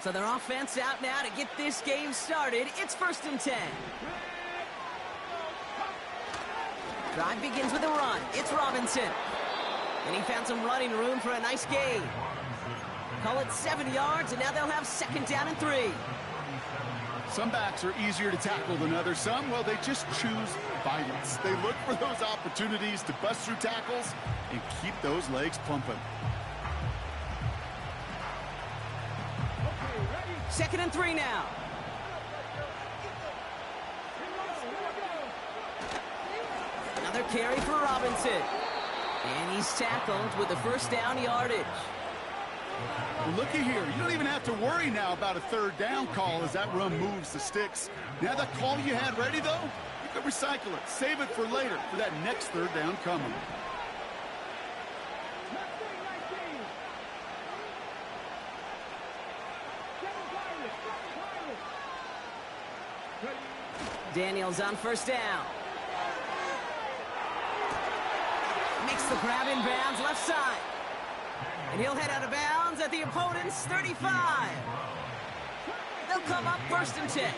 So their offense out now to get this game started. It's 1st and 10. Drive begins with a run. It's Robinson. And he found some running room for a nice gain. Call it 7 yards, and now they'll have 2nd down and 3. Some backs are easier to tackle than others. Some, well, they just choose violence. They look for those opportunities to bust through tackles and keep those legs pumping. 2nd and 3 now. Another carry for Robinson. And he's tackled with the 1st down yardage. Well, looky here. You don't even have to worry now about a 3rd down call as that run moves the sticks. Now that call you had ready, though, you can recycle it. Save it for later for that next 3rd down coming. Daniels on 1st down. Makes the grab in bounds left side. And he'll head out of bounds at the opponent's 35. They'll come up 1st and 10.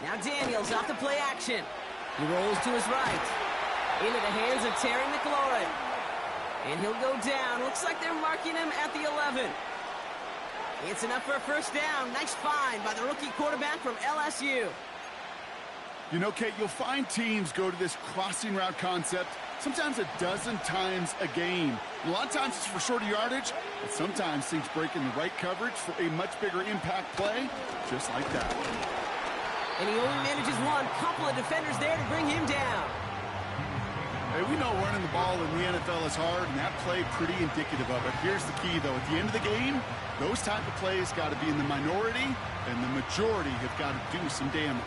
Now Daniels off the play action. He rolls to his right. Into the hands of Terry McLaurin. And he'll go down. Looks like they're marking him at the 11. It's enough for a 1st down. Nice find by the rookie quarterback from LSU. You know, Kate, you'll find teams go to this crossing route concept sometimes a dozen times a game. A lot of times it's for shorter yardage, but sometimes things break in the right coverage for a much bigger impact play, just like that. And he only manages one. Couple of defenders there to bring him down. Hey, we know running the ball in the NFL is hard, and that play pretty indicative of it. Here's the key, though. At the end of the game, those type of plays got to be in the minority, and the majority have got to do some damage.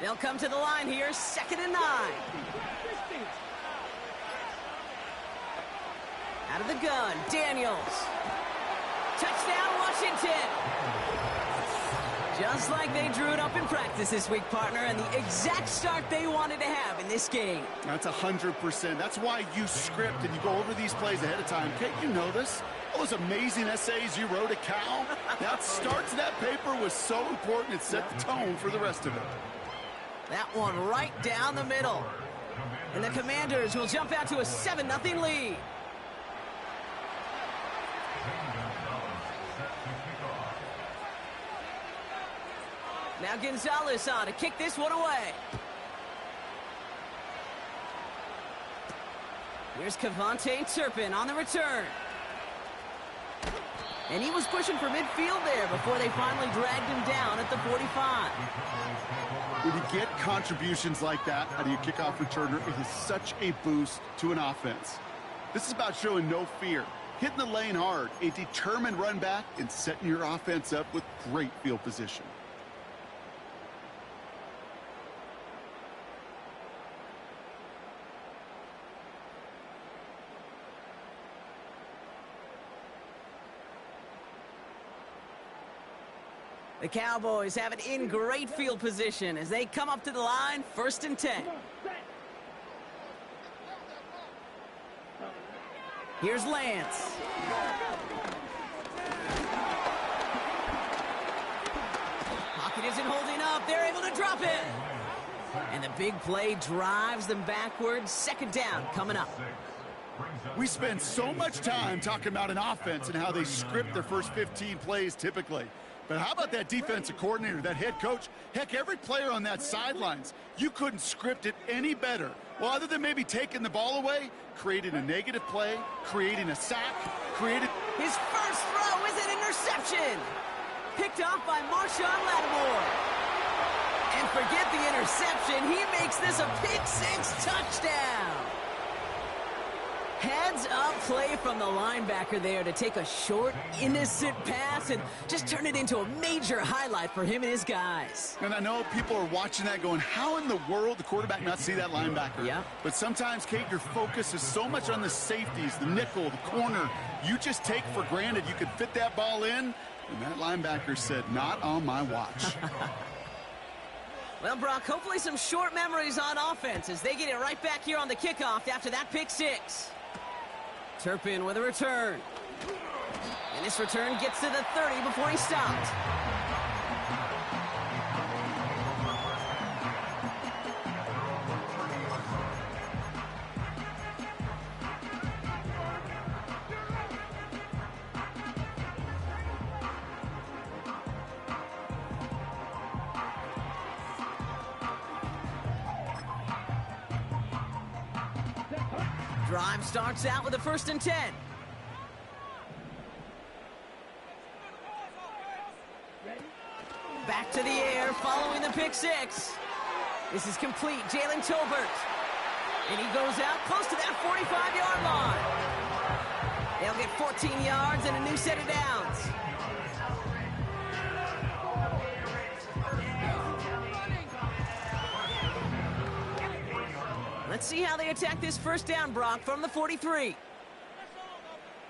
They'll come to the line here, 2nd and 9. Out of the gun, Daniels. Touchdown, Washington. Just like they drew it up in practice this week, partner, and the exact start they wanted to have in this game. That's 100%. That's why you script and you go over these plays ahead of time. Kate, you know this. All those amazing essays you wrote at Cal. That start to that paper was so important. It set the tone for the rest of it. That one right down the middle. And the Commanders will jump out to a 7-0 lead. Now Gonzalez on to kick this one away. Here's Kevontae Turpin on the return. And he was pushing for midfield there before they finally dragged him down at the 45. When you get contributions like that out of your kickoff returner, it is such a boost to an offense. This is about showing no fear, hitting the lane hard, a determined run back, and setting your offense up with great field position. The Cowboys have it in great field position as they come up to the line, 1st and 10. Here's Lance. Pocket isn't holding up. They're able to drop it. And the big play drives them backwards. 2nd down coming up. We spend so much time talking about an offense and how they script their first 15 plays typically. But how about that defensive coordinator, that head coach? Heck, every player on that sidelines, you couldn't script it any better. Well, other than maybe taking the ball away, creating a negative play, creating a sack, His first throw is an interception. Picked off by Marshawn Lattimore. And forget the interception. He makes this a pick-6 touchdown. Heads up play from the linebacker there to take a short, innocent pass and just turn it into a major highlight for him and his guys. And I know people are watching that going, how in the world the quarterback not see that linebacker? Yeah. But sometimes, Kate, your focus is so much on the safeties, the nickel, the corner. You just take for granted you could fit that ball in, and that linebacker said, not on my watch. Well, Brock, hopefully some short memories on offense as they get it right back here on the kickoff after that pick six. Turpin with a return. And this return gets to the 30 before he stopped. Drive starts out with a 1st and 10. Back to the air following the pick six. This is complete. Jalen Tolbert. And he goes out close to that 45-yard line. They'll get 14 yards and a new set of downs. Let's see how they attack this 1st down, Brock, from the 43. Here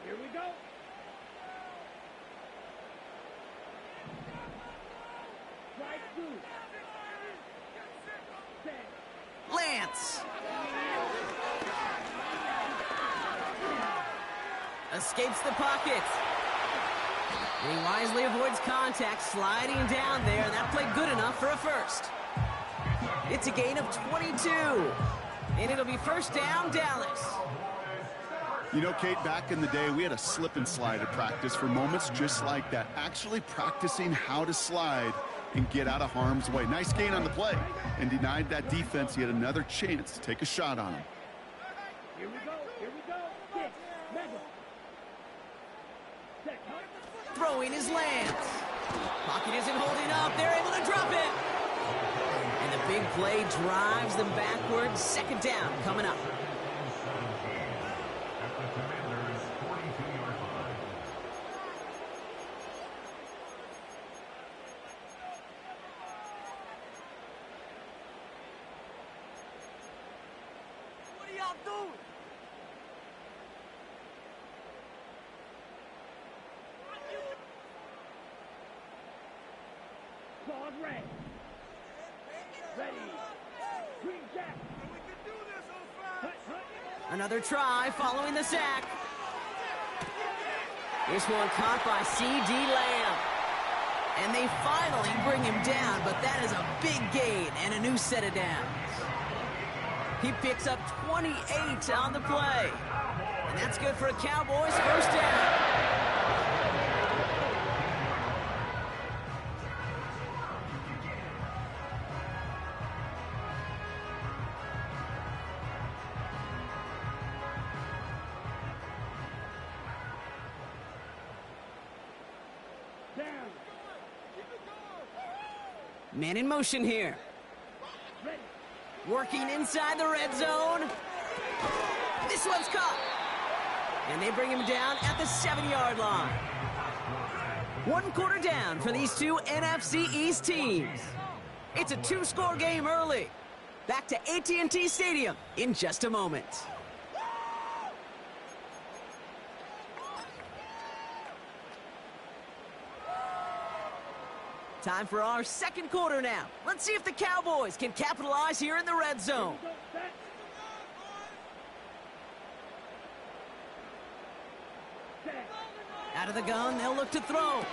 we go. Strike two. Lance. Escapes the pocket. And he wisely avoids contact, sliding down there, and that played good enough for a first. It's a gain of 22. And it'll be 1st down, Dallas. You know, Kate, back in the day, we had a slip and slide at practice for moments just like that. Actually practicing how to slide and get out of harm's way. Nice gain on the play. And denied that defense yet another chance to take a shot on him. Here we go. Here we go. Kick. Madden. Set. Throwing is Lance. Pocket isn't holding up. They're able to drop it. And the big play drives them backwards. 2nd down coming up. What are y'all doing? Claude Ray. Ready. Green Jack. We can do this, O'Fry. Another try following the sack. This one caught by C.D. Lamb. And they finally bring him down, but that is a big gain and a new set of downs. He picks up 28 on the play. And that's good for a Cowboys 1st down. Man in motion here. Working inside the red zone. This one's caught. And they bring him down at the 7-yard line. 1 quarter down for these two NFC East teams. It's a 2-score game early. Back to AT&T Stadium in just a moment. Time for our 2nd quarter now. Let's see if the Cowboys can capitalize here in the red zone. Out of the gun, they'll look to throw.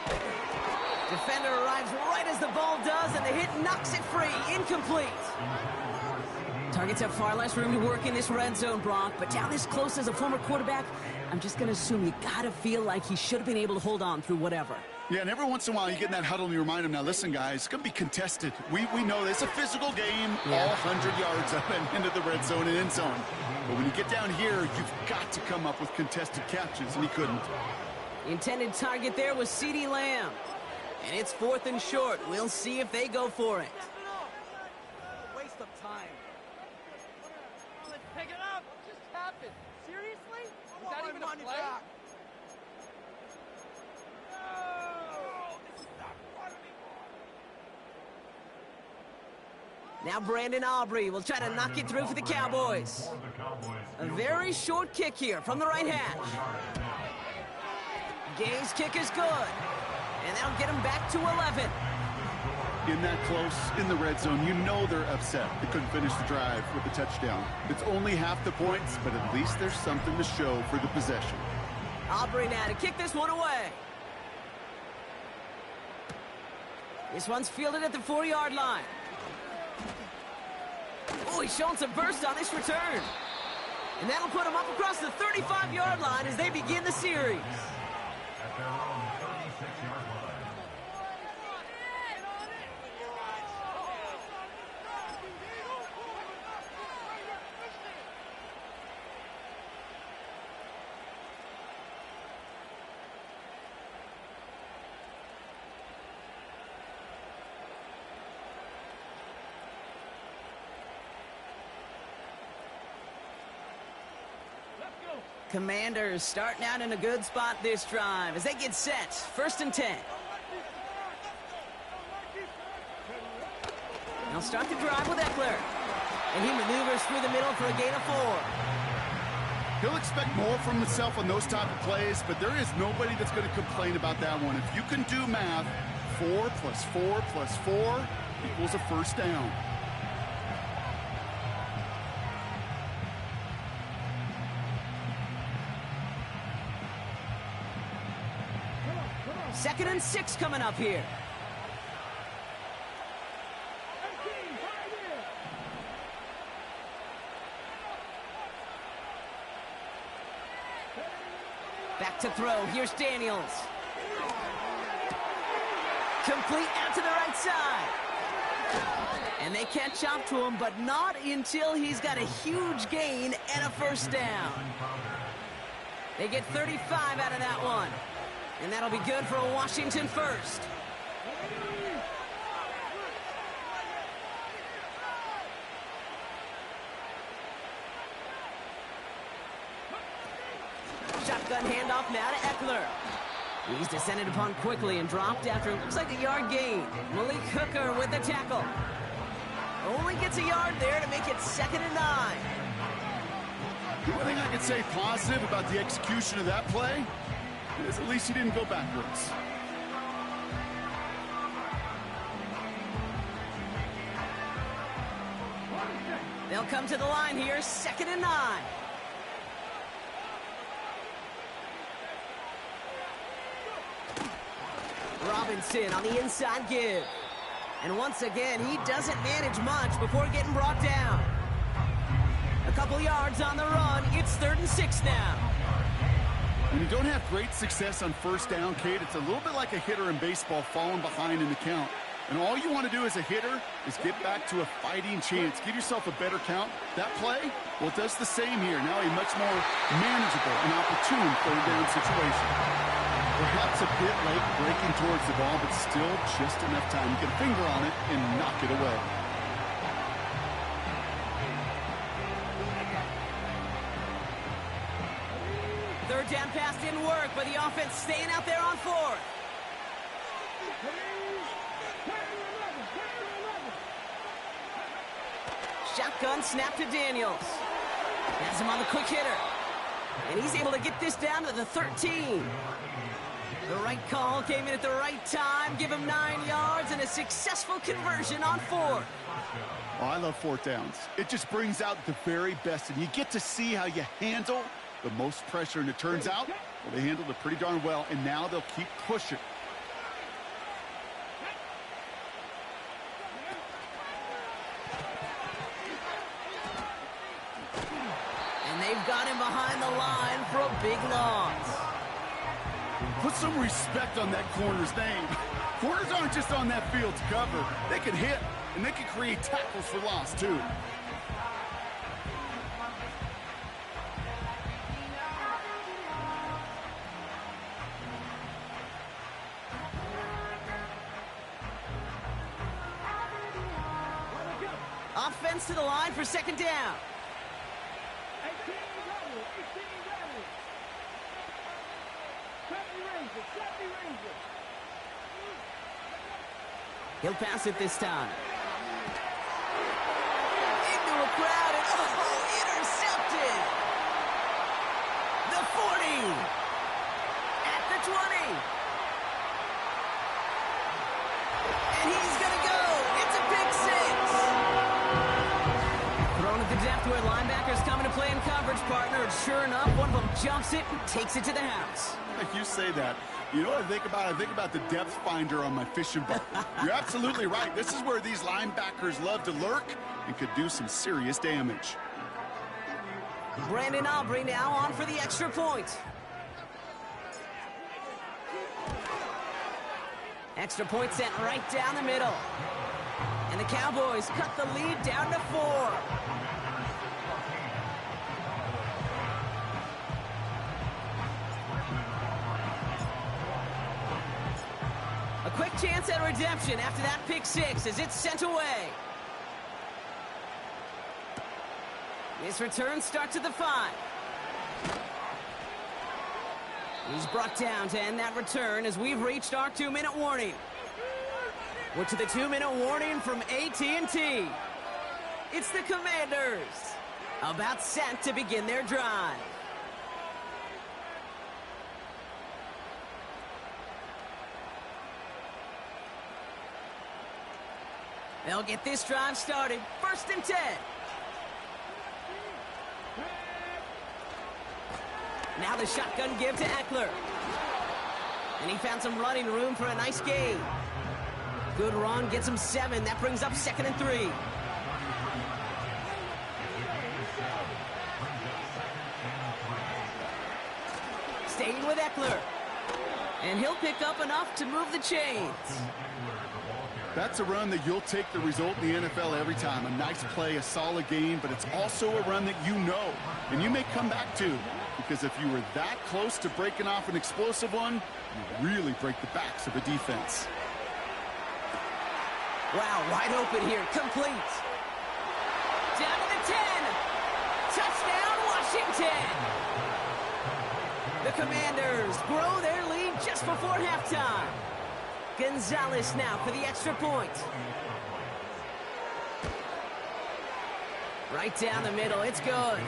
Defender arrives right as the ball does, and the hit knocks it free. Incomplete. Targets have far less room to work in this red zone, Brock, but down this close as a former quarterback, I'm just going to assume you got to feel like he should have been able to hold on through whatever. Yeah, and every once in a while you get in that huddle and you remind them, now listen, guys, it's going to be contested. We know this. It's a physical game, all 100 yards up and into the red zone and end zone. But when you get down here, you've got to come up with contested catches, and he couldn't. Intended target there was C.D. Lamb. And it's 4th and short. We'll see if they go for it. Waste of time. Let's pick it up. What just happened? Seriously? Run it back. No! This is not fun anymore. Now Brandon Aubrey will try to knock it through for the Cowboys. A very short kick here from the right hash. Gay's kick is good. And that'll get him back to 11. In that close, in the red zone, you know they're upset. They couldn't finish the drive with the touchdown. It's only half the points, but at least there's something to show for the possession. Aubrey now to kick this one away. This one's fielded at the 4-yard line. Oh, he's showing some burst on this return. And that'll put him up across the 35-yard line as they begin the series. At their own 36-yard line. Commanders starting out in a good spot this drive as they get set. 1st and 10. They'll start the drive with Eckler. And he maneuvers through the middle for a gain of 4. He'll expect more from himself on those type of plays, but there is nobody that's going to complain about that one. If you can do math, 4 plus 4 plus 4 equals a first down. Second and 6 coming up here. Back to throw. Here's Daniels. Complete out to the right side. And they catch up to him, but not until he's got a huge gain and a first down. They get 35 out of that one. And that'll be good for a Washington first. Shotgun handoff now to Eckler. He's descended upon quickly and dropped after it looks like a yard gain. Malik Hooker with the tackle. Only gets a yard there to make it 2nd and 9. The one thing I could say positive about the execution of that play is at least he didn't go backwards. They'll come to the line here, 2nd and 9. Robinson on the inside give. And once again, he doesn't manage much before getting brought down. A couple yards on the run. It's 3rd and 6 now. When you don't have great success on first down, Kate, it's a little bit like a hitter in baseball falling behind in the count. And all you want to do as a hitter is get back to a fighting chance. Give yourself a better count. That play, well, it does the same here. Now a much more manageable and opportune 3rd down situation. Perhaps a bit late breaking towards the ball, but still just enough time to get a finger on it and knock it away. Third down pass didn't work, but the offense staying out there on 4th. Shotgun snap to Daniels. Has him on the quick hitter. And he's able to get this down to the 13. The right call came in at the right time. Give him 9 yards and a successful conversion on 4th. Oh, I love 4th downs. It just brings out the very best, and you get to see how you handle the most pressure, and it turns out, well, they handled it pretty darn well, and now they'll keep pushing. And they've got him behind the line for a big loss. Put some respect on that corner's name. Corners aren't just on that field to cover. They can hit, and they can create tackles for loss, too. Offense to the line for 2nd down. He'll pass it this time. Into a crowd and, oh, intercepted! The 40! At the 20! And he's gonna go! It's a pick six! Thrown at the depth where linebackers coming to play in coverage, partner, and sure enough, one of them jumps it and takes it to the house. You say that. You know what I think about? I think about the depth finder on my fishing boat. You're absolutely right. This is where these linebackers love to lurk and could do some serious damage. Brandon Aubrey now on for the extra point. Extra point sent right down the middle. And the Cowboys cut the lead down to 4. A quick chance at redemption after that pick six as it's sent away. This return starts at the 5. He's brought down to end that return as we've reached our 2-minute warning. We're to the 2-minute warning from AT&T. It's the Commanders, about set to begin their drive. They'll get this drive started. 1st and 10. Now the shotgun give to Eckler. And he found some running room for a nice gain. Good run, gets him 7. That brings up 2nd and 3. Staying with Eckler. And he'll pick up enough to move the chains. That's a run that you'll take the result in the NFL every time. A nice play, a solid game, but it's also a run that you know and you may come back to. Because if you were that close to breaking off an explosive one, you really break the backs of a defense. Wow, wide open here, complete. Down to the 10. Touchdown, Washington. The Commanders grow their lead just before halftime. Gonzalez now for the extra point. Right down the middle, it's good.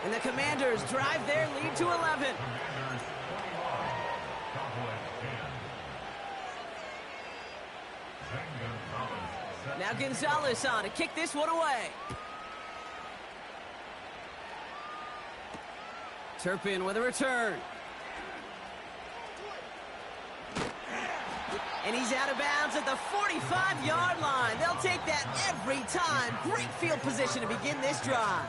And the Commanders drive their lead to 11. Now Gonzalez on to kick this one away. Turpin with a return. And he's out of bounds at the 45-yard line. They'll take that every time. Great field position to begin this drive.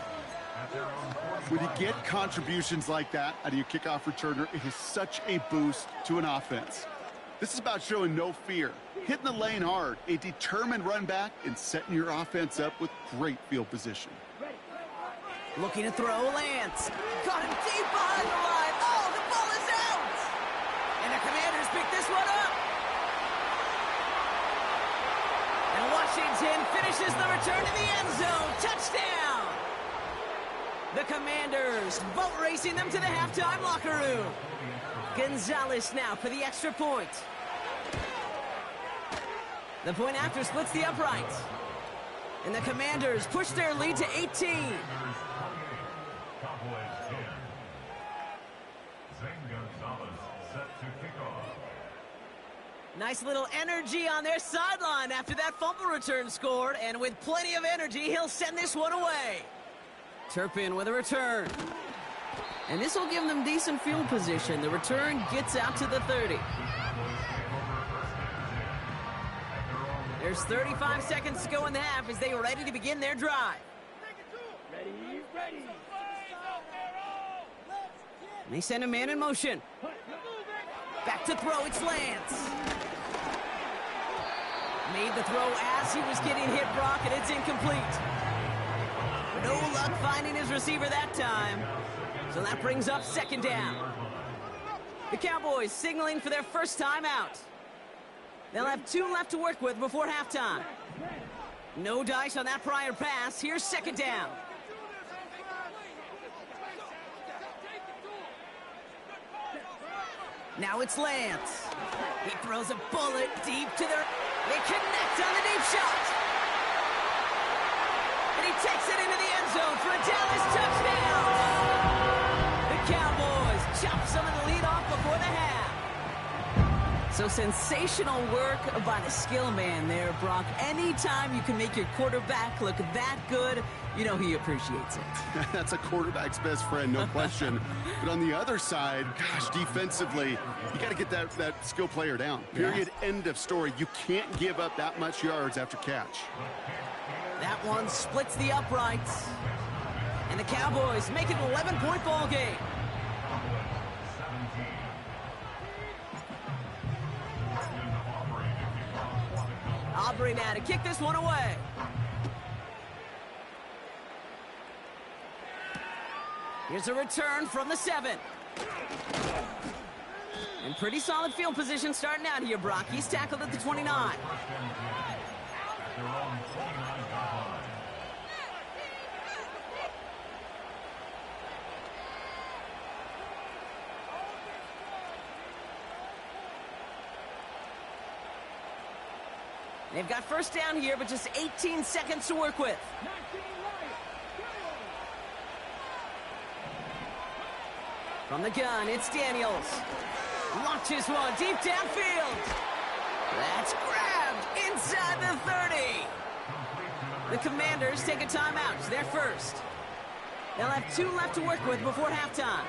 When you get contributions like that out of your kickoff returner, it is such a boost to an offense. This is about showing no fear, hitting the lane hard, a determined run back, and setting your offense up with great field position. Looking to throw, Lance. Got him deep behind the line. Oh, the ball is out! And the Commanders pick this one up. And Washington finishes the return to the end zone. Touchdown! The Commanders boat racing them to the halftime locker room. Gonzalez now for the extra point. The point after splits the uprights. And the Commanders push their lead to 18. Nice little energy on their sideline after that fumble return scored. And with plenty of energy, he'll send this one away. Turpin with a return. And this will give them decent field position. The return gets out to the 30. There's 35 seconds to go in the half as they are ready to begin their drive. Ready. And they send a man in motion. Back to throw, it's Lance. Made the throw as he was getting hit, Brock, and it's incomplete. No luck finding his receiver that time. So that brings up 2nd down. The Cowboys signaling for their first time out. They'll have 2 left to work with before halftime. No dice on that prior pass. Here's 2nd down. Now it's Lance. He throws a bullet deep to their... They connect on the deep shot. And he takes it into the end zone for a Dallas touchdown. The Cowboys chop some of the lead off before the half. So sensational work by the skill man there, Brock. Anytime you can make your quarterback look that good, you know he appreciates it. That's a quarterback's best friend, no question. But on the other side, gosh, defensively, you got to get that skill player down. Period, end of story. You can't give up that much yards after catch. That one splits the uprights. And the Cowboys make it an 11-point ball game. Aubrey now to kick this one away. Here's a return from the 7. And pretty solid field position starting out here, Brock. He's tackled at the 29. They've got first down here, but just 18 seconds to work with. From the gun, it's Daniels. Launches one deep downfield. That's grabbed inside the 30. The Commanders take a timeout. They're first. They'll have 2 left to work with before halftime.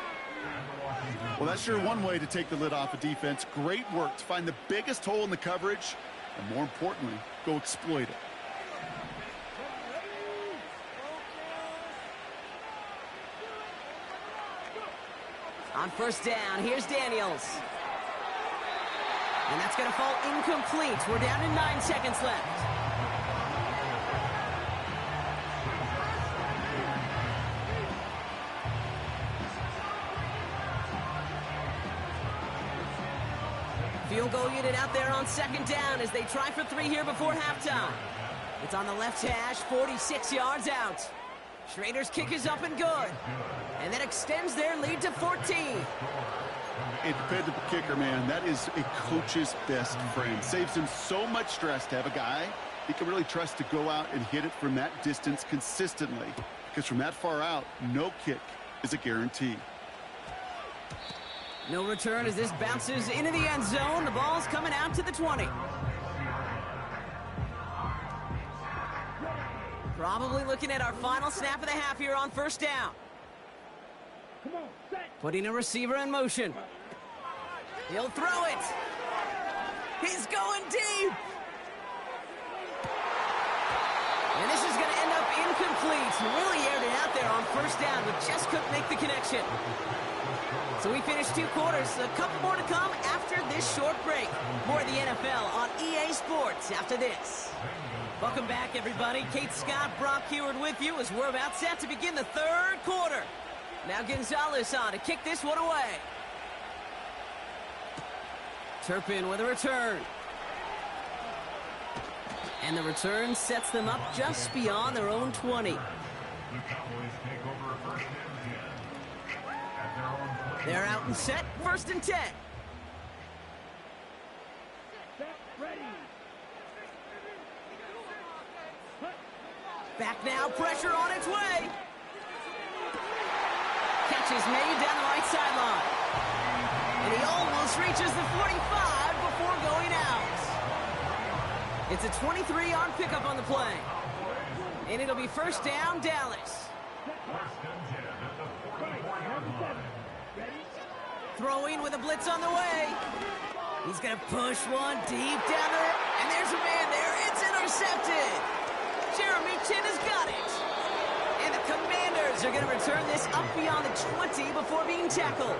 Well, that's sure one way to take the lid off a defense. Great work to find the biggest hole in the coverage, and more importantly, go exploit it. On first down, here's Daniels. And that's going to fall incomplete. We're down to 9 seconds left. Field goal unit out there on second down as they try for 3 here before halftime. It's on the left hash, 46 yards out. Schrader's kick is up and good. And that extends their lead to 14. A dependable kicker, man. That is a coach's best friend. Saves him so much stress to have a guy he can really trust to go out and hit it from that distance consistently. Because from that far out, no kick is a guarantee. No return as this bounces into the end zone. The ball's coming out to the 20. Probably looking at our final snap of the half here on first down. Putting a receiver in motion. He'll throw it. He's going deep. And this is going to end up incomplete. He really aired it out there on first down, but just couldn't make the connection. So we finished 2 quarters. A couple more to come after this short break. More of the NFL on EA Sports after this. Welcome back, everybody. Kate Scott, Brock Heward with you as we're about set to begin the 3rd quarter. Now Gonzalez on to kick this one away. Turpin with a return. And the return sets them up just beyond their own 20. They're out and set, 1st and 10. Back now, pressure on its way. Catch is made down the right sideline. And he almost reaches the 45 before going out. It's a 23-yard pickup on the play. And it'll be first down, Dallas. Throwing with a blitz on the way. He's going to push one deep down there. And there's a man there. It's intercepted. Jeremy Chin has got it. And the Commanders are going to return this up beyond the 20 before being tackled.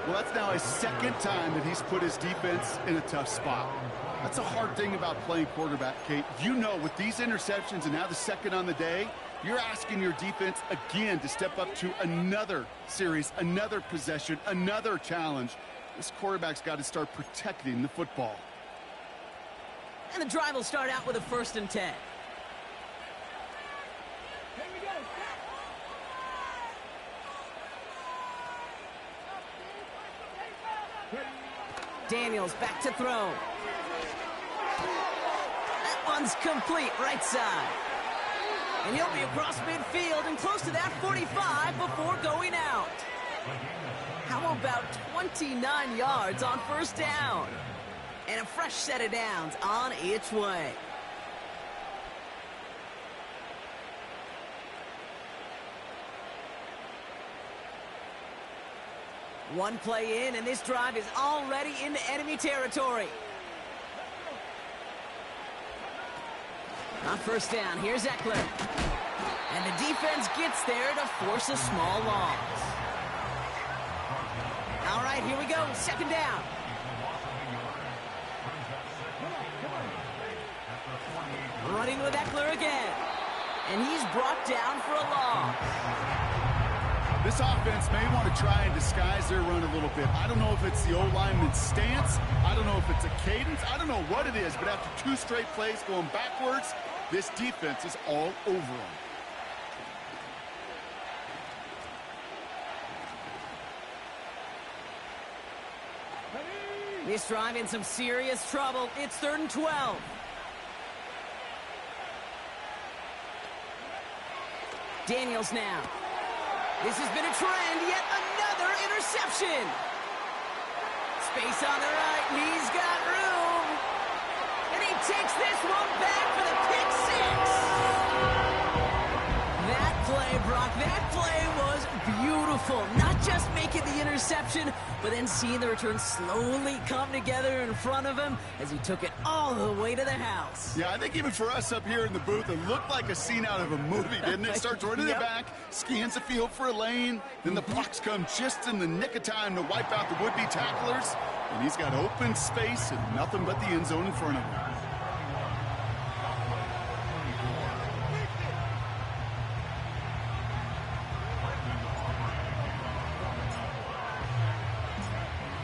Well, that's now his 2nd time that he's put his defense in a tough spot. That's a hard thing about playing quarterback, Kate. You know, with these interceptions and now the 2nd on the day, you're asking your defense again to step up to another series, another possession, another challenge. This quarterback's got to start protecting the football. And the drive will start out with a 1st and 10. Daniels back to throw. Runs complete right side. And he'll be across midfield and close to that 45 before going out. How about 29 yards on first down? And a fresh set of downs on its way. One play in, and this drive is already into enemy territory. On first down, here's Eckler. And the defense gets there to force a small loss. All right, here we go, second down. Running with Eckler again. And he's brought down for a loss. This offense may want to try and disguise their run a little bit. I don't know if it's the O-lineman's stance. I don't know if it's a cadence. I don't know what it is, but after 2 straight plays going backwards, this defense is all over them. This drive in some serious trouble. It's 3rd and 12. Daniels now. This has been a trend, yet another interception. Space on the right, he's got room. And he takes this one back for the pick 6. That play, Brock, that play was beautiful. Not just making the interception, but then seeing the return slowly come together in front of him as he took it all the way to the house. Yeah, I think even for us up here in the booth, it looked like a scene out of a movie, didn't it? Starts running it back, scans the field for a lane, then the blocks come just in the nick of time to wipe out the would-be tacklers, and he's got open space and nothing but the end zone in front of him.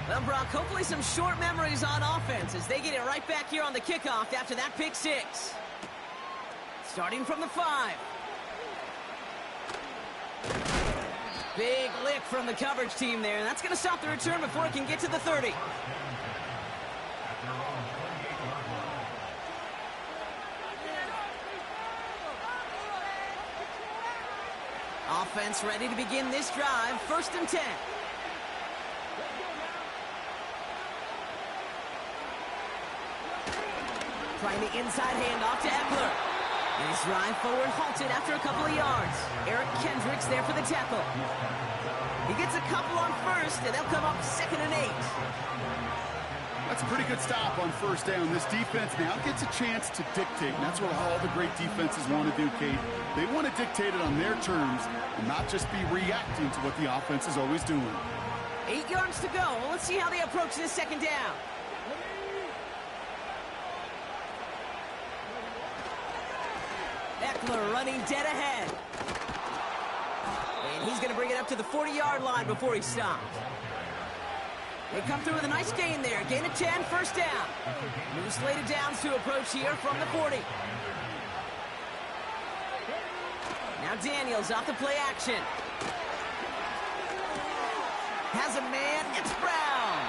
Well, Brock, hopefully some short memories on offense as they get it right back here on the kickoff after that pick 6. Starting from the 5. Big lick from the coverage team there, and that's going to stop the return before it can get to the 30. Offense ready to begin this drive, 1st and 10. Trying the inside handoff to Eckler. And his drive forward halted after a couple of yards. Eric Kendricks there for the tackle. He gets a couple on first, and they'll come up 2nd and 8. That's a pretty good stop on first down. This defense now gets a chance to dictate, and that's what all the great defenses want to do, Kate. They want to dictate it on their terms and not just be reacting to what the offense is always doing. 8 yards to go. Well, let's see how they approach this second down. Eckler running dead ahead. And he's going to bring it up to the 40-yard line before he stopped. They come through with a nice gain there. Gain of 10, first down. New slated downs to approach here from the 40. Now Daniels off the play action. Has a man, it's Brown.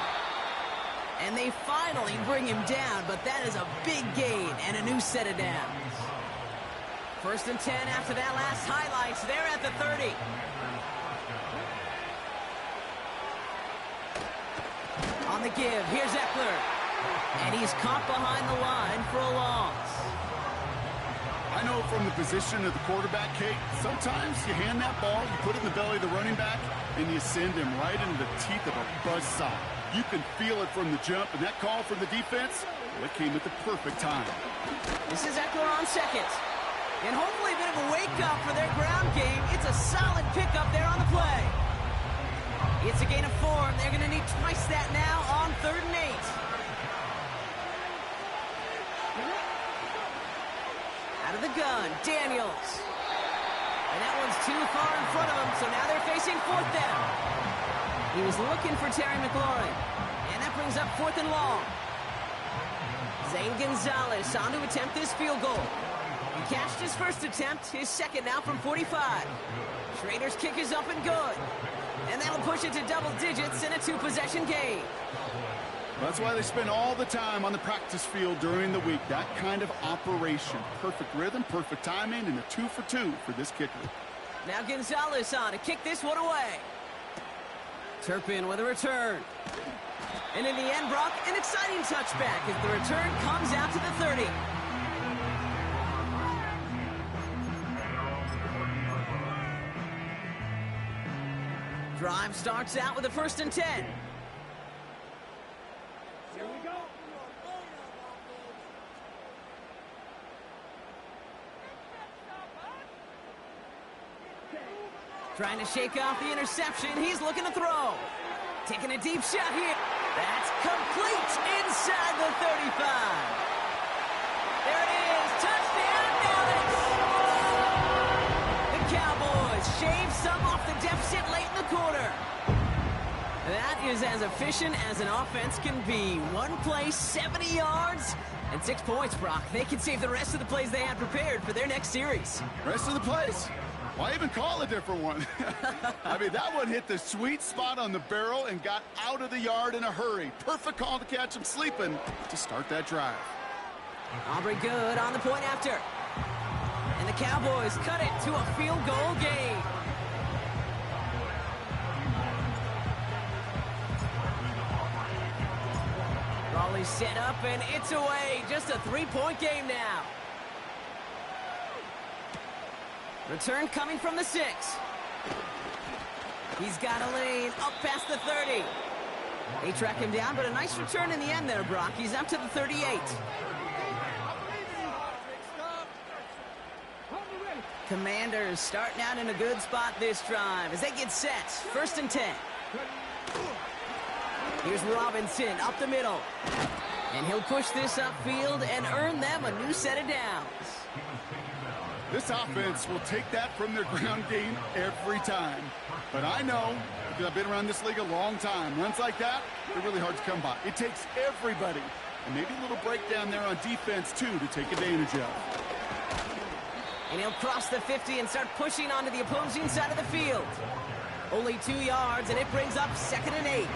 And they finally bring him down, but that is a big gain and a new set of downs. 1st and 10 after that last highlights. They're at the 30. On the give, here's Eckler. And he's caught behind the line for a loss. I know from the position of the quarterback, Kate, sometimes you hand that ball, you put it in the belly of the running back, and you send him right into the teeth of a buzzsaw. You can feel it from the jump, and that call from the defense, well, it came at the perfect time. This is Eckler on 2nd. And hopefully a bit of a wake-up for their ground game. It's a solid pickup there on the play. It's a gain of 4. They're going to need twice that now on 3rd and 8. Out of the gun, Daniels. And that one's too far in front of him, so now they're facing 4th down. He was looking for Terry McLaurin. And that brings up 4th and long. Zane Gonzalez on to attempt this field goal. He cashed his first attempt, his second now from 45. Schrader's kick is up and good. And that'll push it to double digits in a 2-possession game. That's why they spend all the time on the practice field during the week. That kind of operation. Perfect rhythm, perfect timing, and a 2 for 2 for this kicker. Now Gonzalez on to kick this one away. Turpin with a return. And in the end, Brock, an exciting touchback as the return comes out to the 30. Drive starts out with a 1st and 10. Here we go. Trying to shake off the interception. He's looking to throw. Taking a deep shot here. That's complete inside the 35. There it is. Touchdown, Dallas. The Cowboys shave some off the deficit late in the quarter. That is as efficient as an offense can be. One play, 70 yards, and 6 points, Brock. They can save the rest of the plays they had prepared for their next series. Rest of the plays? Why even call a different one? I mean, that one hit the sweet spot on the barrel and got out of the yard in a hurry. Perfect call to catch him sleeping to start that drive. Aubrey good on the point after. And the Cowboys cut it to a field goal game. Raleigh's set up and it's away. Just a 3-point game now. Return coming from the 6. He's got a lane up past the 30. They track him down, but a nice return in the end there, Brock. He's up to the 38. Commanders starting out in a good spot this drive as they get set. 1st and 10. Here's Robinson up the middle. And he'll push this upfield and earn them a new set of downs. This offense will take that from their ground game every time. But I know, because I've been around this league a long time, runs like that, they're really hard to come by. It takes everybody, and maybe a little breakdown there on defense, too, to take advantage of. And he'll cross the 50 and start pushing onto the opposing side of the field. Only 2 yards, and it brings up 2nd and 8.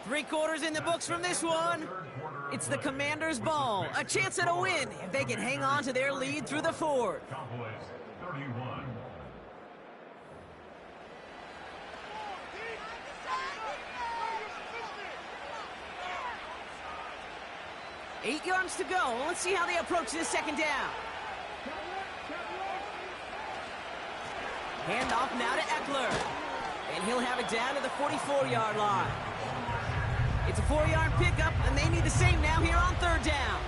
Three-quarters in the books from this one. It's the Commanders' ball. A chance at a win if they can hang on to their lead through the 4th. Cowboys 31. Eight yards to go. Let's see how they approach this 2nd down. Handoff now to Eckler. And he'll have it down to the 44-yard line. It's a 4-yard pickup, and they need the same now here on 3rd down.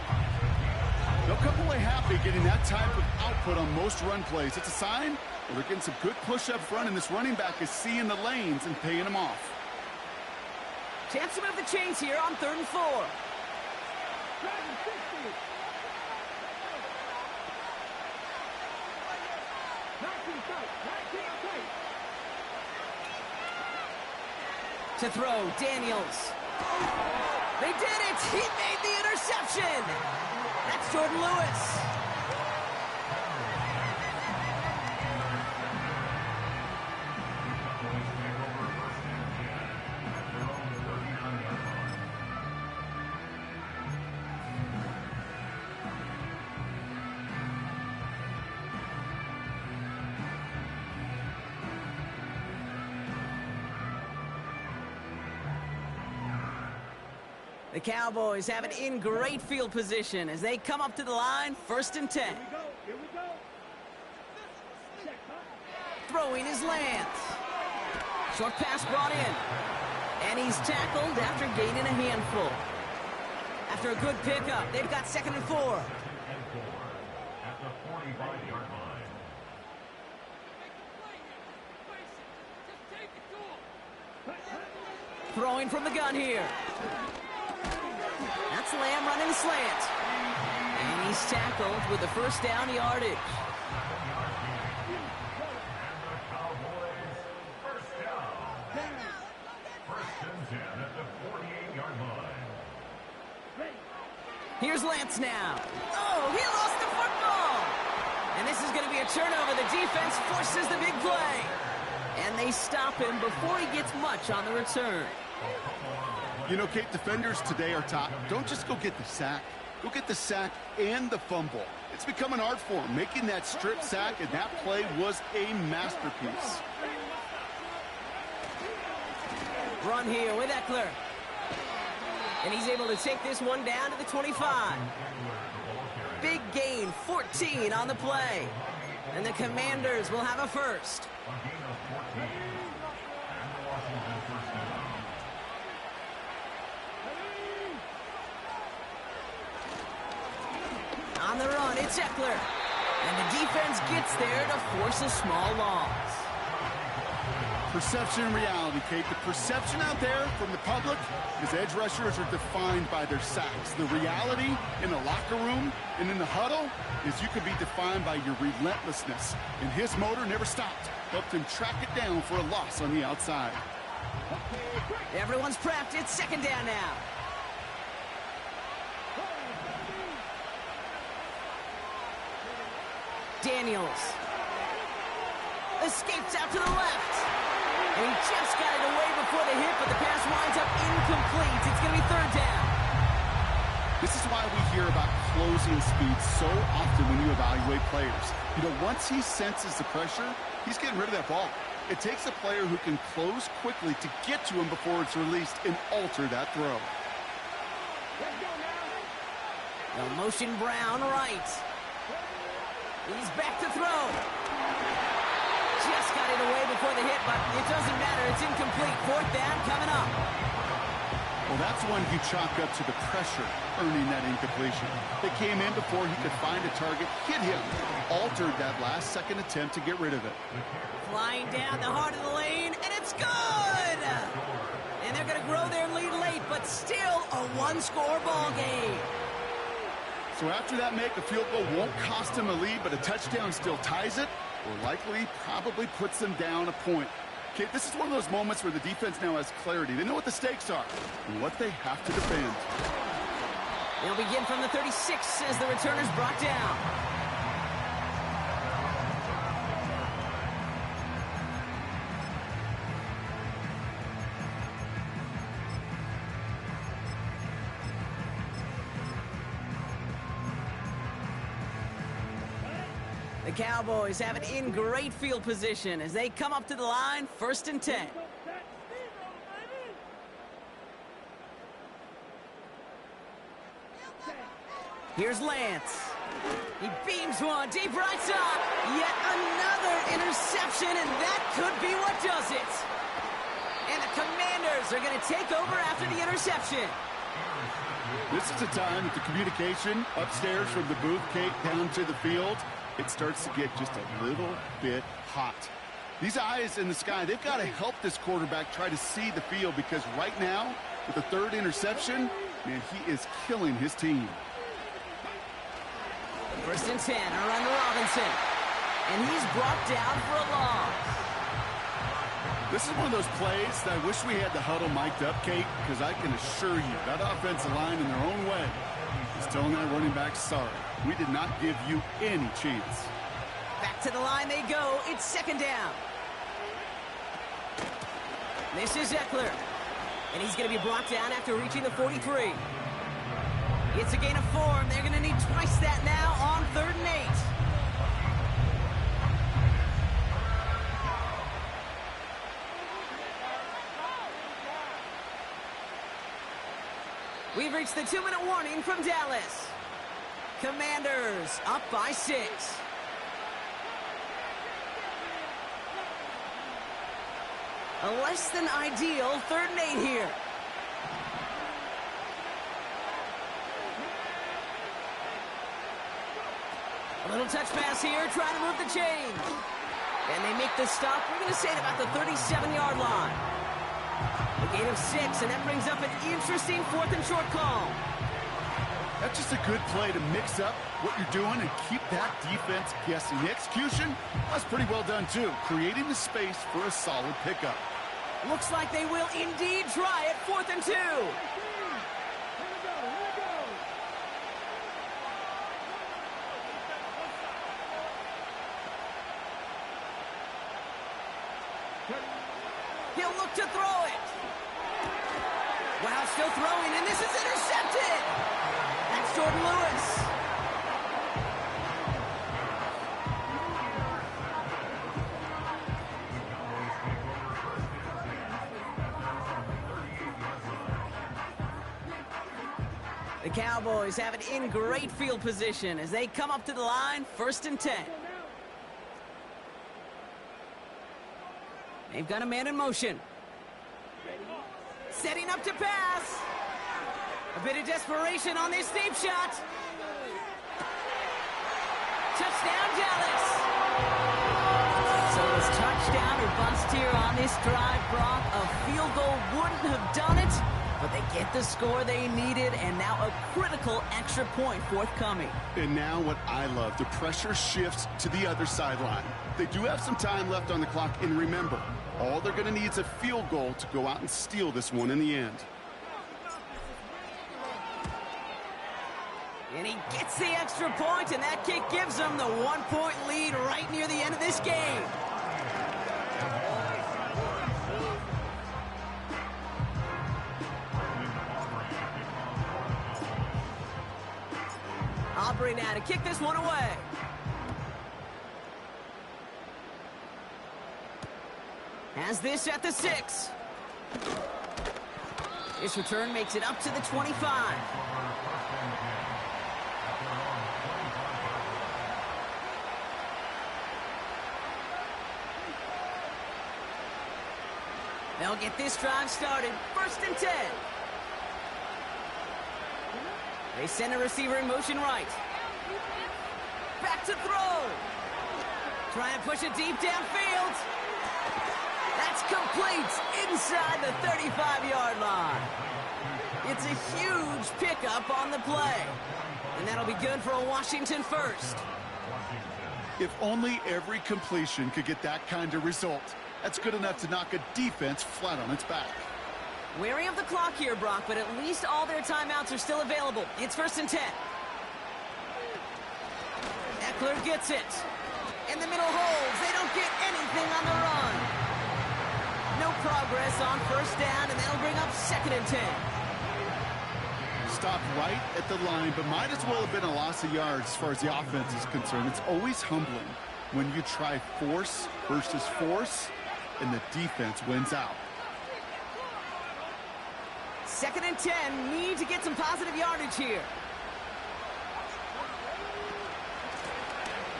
They'll come away happy getting that type of output on most run plays. It's a sign that they're getting some good push up front, and this running back is seeing the lanes and paying them off. Chance to move the chains here on 3rd and 4. To throw, Daniels. They did it! He made the interception! That's Jordan Lewis. The Cowboys have it in great field position as they come up to the line, 1st and 10. Here we go. Throwing his Lance. Short pass brought in. And he's tackled after gaining a handful. After a good pickup, they've got 2nd and 4. At the 45-yard line. Throwing from the gun here. That's Lamb running a slant. And he's tackled with the 1st down yardage. And the Cowboys first down. 1st and 10 at the 48-yard line. Here's Lance now. Oh, he lost the football. And this is going to be a turnover. The defense forces the big play. And they stop him before he gets much on the return. You know, Kate, defenders today are top. Don't just go get the sack. Go get the sack and the fumble. It's become an art form. Making that strip sack, and that play was a masterpiece. Run here with Eckler. And he's able to take this one down to the 25. Big gain, 14 on the play. And the Commanders will have a first. On the run, it's Eckler. And the defense gets there to force a small loss. Perception and reality, Kate. The perception out there from the public is edge rushers are defined by their sacks. The reality in the locker room and in the huddle is you can be defined by your relentlessness. And his motor never stopped. Helped him track it down for a loss on the outside. Everyone's prepped. It's second down now. Daniels escapes out to the left. And he just got it away before the hit, but the pass winds up incomplete. It's going to be third down. This is why we hear about closing speed so often when you evaluate players. You know, once he senses the pressure, he's getting rid of that ball. It takes a player who can close quickly to get to him before it's released and alter that throw. No motion, Brown right. He's back to throw. Just got it away before the hit, but it doesn't matter. It's incomplete. Fourth down coming up. Well, that's one you chalk up to the pressure earning that incompletion. They came in before he could find a target, hit him, altered that last-second attempt to get rid of it. Flying down the heart of the lane, and it's good! And they're going to grow their lead late, but still a one-score ball game. So after that make, a field goal won't cost him a lead, but a touchdown still ties it, or likely probably puts them down a point. Okay, this is one of those moments where the defense now has clarity. They know what the stakes are and what they have to defend. They'll begin from the 36 as the returner's brought down. The Cowboys have it in great field position as they come up to the line, 1st and 10. Here's Lance. He beams one deep right side. Yet another interception, and that could be what does it. And the Commanders are going to take over after the interception. This is a time that the communication upstairs from the booth, Kate, down to the field, it starts to get just a little bit hot. These eyes in the sky, they've got to help this quarterback try to see the field, because right now, with the third interception, man, he is killing his team. 1st and 10, a run to Robinson. And he's brought down for a loss. This is one of those plays that I wish we had the huddle mic'd up, Kate, because I can assure you that offensive line in their own way is telling that running back, sorry, we did not give you any chance. Back to the line they go. It's second down. This is Eckler. And he's going to be brought down after reaching the 43. It's a gain of 4, and they're going to need twice that now on 3rd and 8. We've reached the 2-minute warning from Dallas. Commanders up by 6. A less than ideal 3rd and 8 here. A little touch pass here, trying to move the chains. And they make the stop, we're going to say at about the 37-yard line. A gain of 6, and that brings up an interesting 4th and short call. That's just a good play to mix up what you're doing and keep that defense guessing. The execution, that's pretty well done too, creating the space for a solid pickup. Looks like they will indeed try it, 4th and 2. He'll look to throw it. Wow, still throwing, and this is intercepted. That's Jordan Lewis. The Cowboys have it in great field position as they come up to the line, 1st and 10. They've got a man in motion. Setting up to pass. A bit of desperation on this deep shot. Touchdown, Dallas. So it was touchdown or bust here on this drive, Brock. A field goal wouldn't have done it, but they get the score they needed, and now a critical extra point forthcoming. And now what I love, the pressure shifts to the other sideline. They do have some time left on the clock, and remember, all they're going to need is a field goal to go out and steal this one in the end. And he gets the extra point, and that kick gives them the 1-point lead right near the end of this game. Aubrey now to kick this one away. Has this at the 6. This return makes it up to the 25. They'll get this drive started. 1st and 10. They send a receiver in motion right. Back to throw. Trying to push it deep downfield. That's complete inside the 35-yard line. It's a huge pickup on the play. And that'll be good for a Washington first. If only every completion could get that kind of result. That's good enough to knock a defense flat on its back. Wary of the clock here, Brock, but at least all their timeouts are still available. It's 1st and 10. Eckler gets it. In the middle holes. They don't get anything on the run. No progress on 1st down, and that'll bring up 2nd and 10. Stopped right at the line, but might as well have been a loss of yards as far as the offense is concerned. It's always humbling when you try force versus force, and the defense wins out. 2nd and 10, need to get some positive yardage here.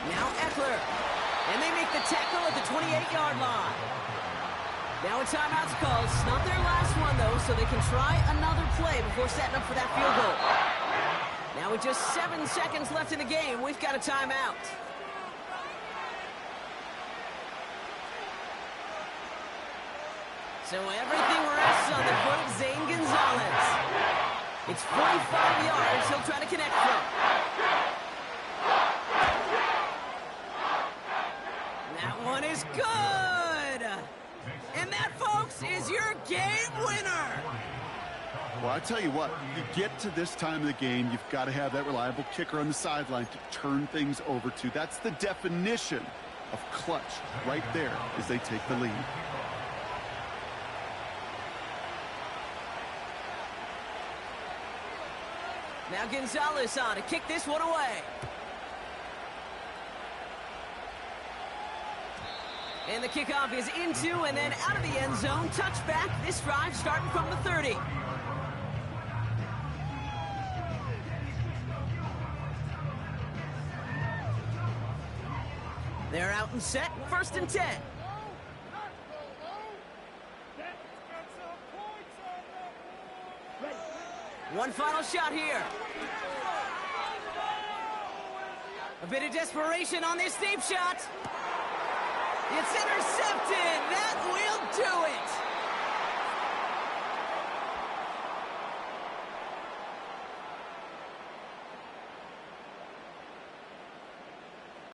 Now Eckler, and they make the tackle at the 28-yard line. Now a timeout's called. It's not their last one, though, so they can try another play before setting up for that field goal. Now with just 7 seconds left in the game, we've got a timeout. So everything rests on the foot of Zane Gonzalez. It's 45 yards he'll try to connect from. That one is good. And that, folks, is your game winner. Well, I tell you what, you get to this time of the game, you've got to have that reliable kicker on the sideline to turn things over to. That's the definition of clutch right there as they take the lead. Now Gonzalez on to kick this one away. And the kickoff is into and then out of the end zone. Touchback. This drive starting from the 30. They're out and set. 1st and 10. One final shot here. A bit of desperation on this deep shot. It's intercepted. That will do it.